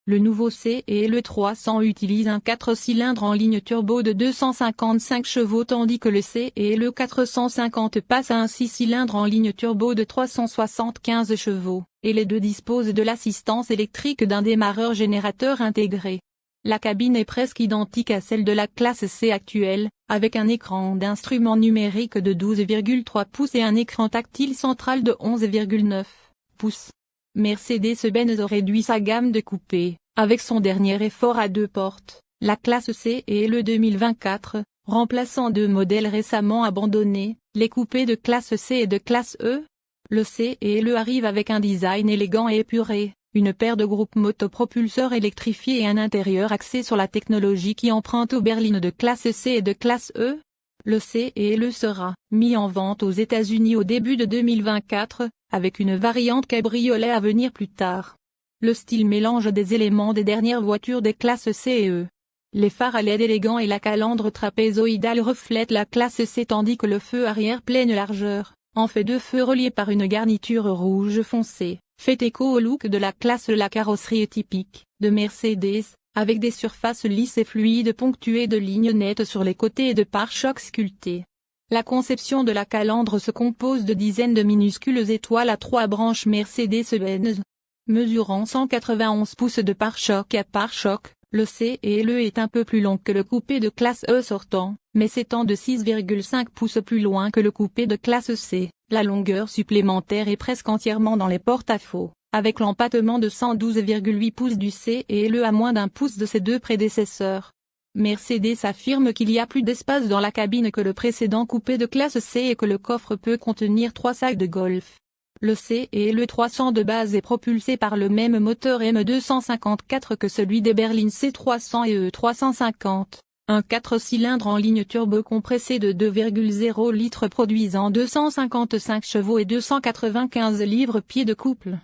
Le nouveau C et le 300 utilise un 4 cylindres en ligne turbo de 255 chevaux tandis que le C et le 450 passent à un 6 cylindres en ligne turbo de 375 chevaux, et les deux disposent de l'assistance électrique d'un démarreur générateur intégré. La cabine est presque identique à celle de la classe C actuelle, avec un écran d'instrument numérique de 12,3 pouces et un écran tactile central de 11,9 pouces. Mercedes-Benz a réduit sa gamme de coupés, avec son dernier effort à deux portes, la classe C et le 2024, remplaçant deux modèles récemment abandonnés, les coupés de classe C et de classe E. Le C et le arrive avec un design élégant et épuré, une paire de groupes motopropulseurs électrifiés et un intérieur axé sur la technologie qui emprunte aux berlines de classe C et de classe E. Le C et le sera mis en vente aux États-Unis au début de 2024, avec une variante cabriolet à venir plus tard. Le style mélange des éléments des dernières voitures des classes C et E. Les phares à LED élégants et la calandre trapézoïdale reflètent la classe C tandis que le feu arrière pleine largeur, en fait de feu relié par une garniture rouge foncé, fait écho au look de la classe. La carrosserie est typique de Mercedes, avec des surfaces lisses et fluides ponctuées de lignes nettes sur les côtés et de pare-chocs sculptés. La conception de la calandre se compose de dizaines de minuscules étoiles à trois branches Mercedes-Benz. Mesurant 191 pouces de pare-choc à pare-choc, le C et le est un peu plus long que le coupé de classe E sortant, mais s'étend de 6,5 pouces plus loin que le coupé de classe C. La longueur supplémentaire est presque entièrement dans les porte-à-faux, avec l'empattement de 112,8 pouces du C et le à moins d'un pouce de ses deux prédécesseurs. Mercedes affirme qu'il y a plus d'espace dans la cabine que le précédent coupé de classe C et que le coffre peut contenir 3 sacs de golf. Le C et le 300 de base est propulsé par le même moteur M254 que celui des berlines C300 et E350, un 4 cylindres en ligne turbo compressé de 2,0 litres produisant 255 chevaux et 295 livres-pieds de couple.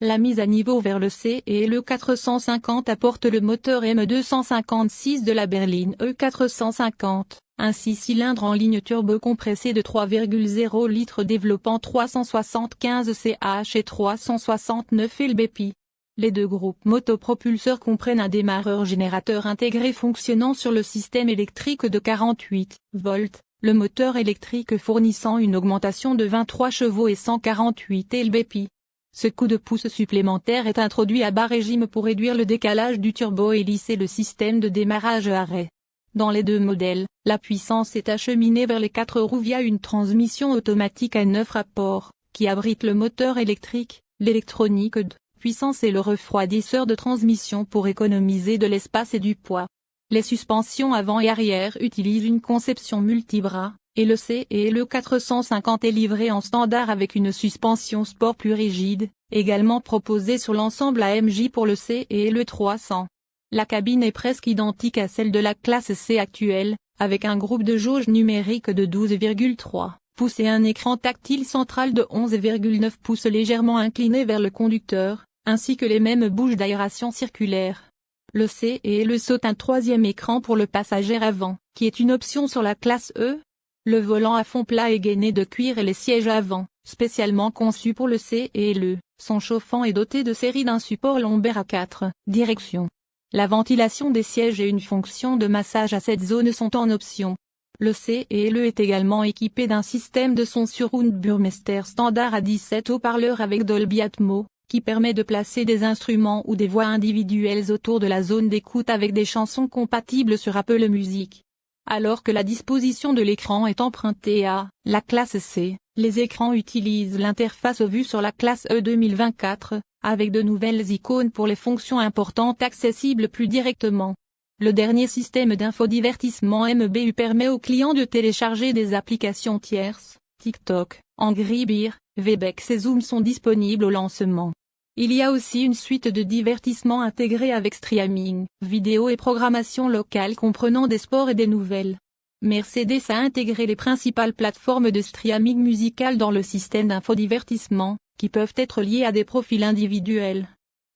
La mise à niveau vers le C et le 450 apporte le moteur M256 de la berline E450, un 6 cylindres en ligne turbo compressé de 3,0 litres développant 375 ch et 369 lbp. Les deux groupes motopropulseurs comprennent un démarreur générateur intégré fonctionnant sur le système électrique de 48 volts, le moteur électrique fournissant une augmentation de 23 chevaux et 148 lbp. Ce coup de pouce supplémentaire est introduit à bas régime pour réduire le décalage du turbo et lisser le système de démarrage-arrêt. Dans les deux modèles, la puissance est acheminée vers les 4 roues via une transmission automatique à 9 rapports, qui abrite le moteur électrique, l'électronique de puissance et le refroidisseur de transmission pour économiser de l'espace et du poids. Les suspensions avant et arrière utilisent une conception multibras, et le C et le 450 est livré en standard avec une suspension sport plus rigide, également proposée sur l'ensemble AMJ pour le C et le 300. La cabine est presque identique à celle de la classe C actuelle, avec un groupe de jauge numérique de 12,3 pouces et un écran tactile central de 11,9 pouces légèrement incliné vers le conducteur, ainsi que les mêmes bouches d'aération circulaire. Le C et le saute un troisième écran pour le passager avant, qui est une option sur la classe E. Le volant à fond plat est gainé de cuir et les sièges avant, spécialement conçus pour le C et le, sont chauffants et dotés de série d'un support lombaire à 4 directions. La ventilation des sièges et une fonction de massage à cette zone sont en option. Le C et le est également équipé d'un système de son surround Burmester standard à 17 haut-parleurs avec Dolby Atmos, qui permet de placer des instruments ou des voix individuelles autour de la zone d'écoute avec des chansons compatibles sur Apple Music. Alors que la disposition de l'écran est empruntée à la classe C, les écrans utilisent l'interface vue sur la classe E 2024, avec de nouvelles icônes pour les fonctions importantes accessibles plus directement. Le dernier système d'infodivertissement MBU permet aux clients de télécharger des applications tierces, TikTok, Angry Birds, Webex et Zoom sont disponibles au lancement. Il y a aussi une suite de divertissements intégrés avec streaming, vidéo et programmation locale comprenant des sports et des nouvelles. Mercedes a intégré les principales plateformes de streaming musical dans le système d'infodivertissement, qui peuvent être liés à des profils individuels.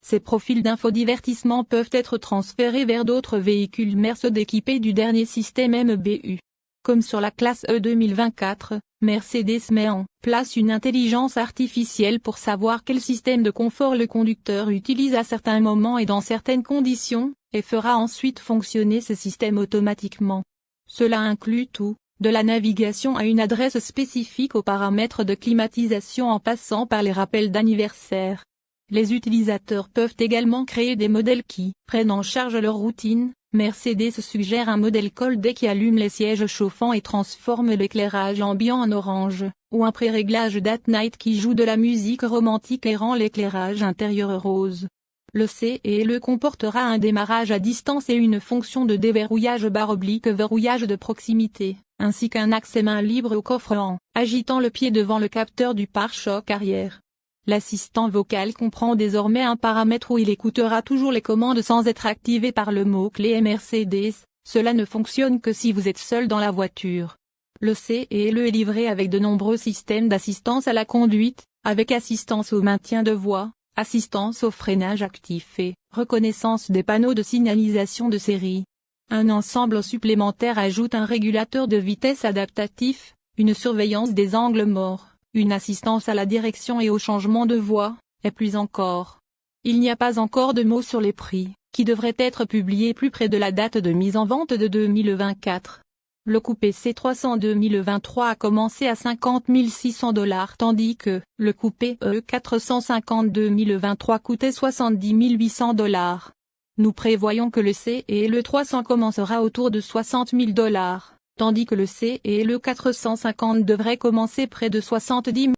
Ces profils d'infodivertissement peuvent être transférés vers d'autres véhicules Mercedes équipés du dernier système MBU. Comme sur la classe E 2024, Mercedes met en place une intelligence artificielle pour savoir quel système de confort le conducteur utilise à certains moments et dans certaines conditions, et fera ensuite fonctionner ce système automatiquement. Cela inclut tout, de la navigation à une adresse spécifique aux paramètres de climatisation en passant par les rappels d'anniversaire. Les utilisateurs peuvent également créer des modèles qui prennent en charge leur routine. Mercedes suggère un modèle Cold qui allume les sièges chauffants et transforme l'éclairage ambiant en orange, ou un pré-réglage Date Night qui joue de la musique romantique et rend l'éclairage intérieur rose. Le CE comportera un démarrage à distance et une fonction de déverrouillage /verrouillage de proximité, ainsi qu'un accès main libre au coffre en agitant le pied devant le capteur du pare-choc arrière. L'assistant vocal comprend désormais un paramètre où il écoutera toujours les commandes sans être activé par le mot-clé Mercedes. Cela ne fonctionne que si vous êtes seul dans la voiture. Le CE est livré avec de nombreux systèmes d'assistance à la conduite, avec assistance au maintien de voie, assistance au freinage actif et reconnaissance des panneaux de signalisation de série. Un ensemble supplémentaire ajoute un régulateur de vitesse adaptatif, une surveillance des angles morts, une assistance à la direction et au changement de voie, et plus encore. Il n'y a pas encore de mots sur les prix, qui devraient être publiés plus près de la date de mise en vente de 2024. Le coupé C300 2023 a commencé à $50 600 tandis que le coupé E450 2023 coûtait $70 800. Nous prévoyons que le C et le 300 commencera autour de $60 000, tandis que le C et le 450 devraient commencer près de $70 000.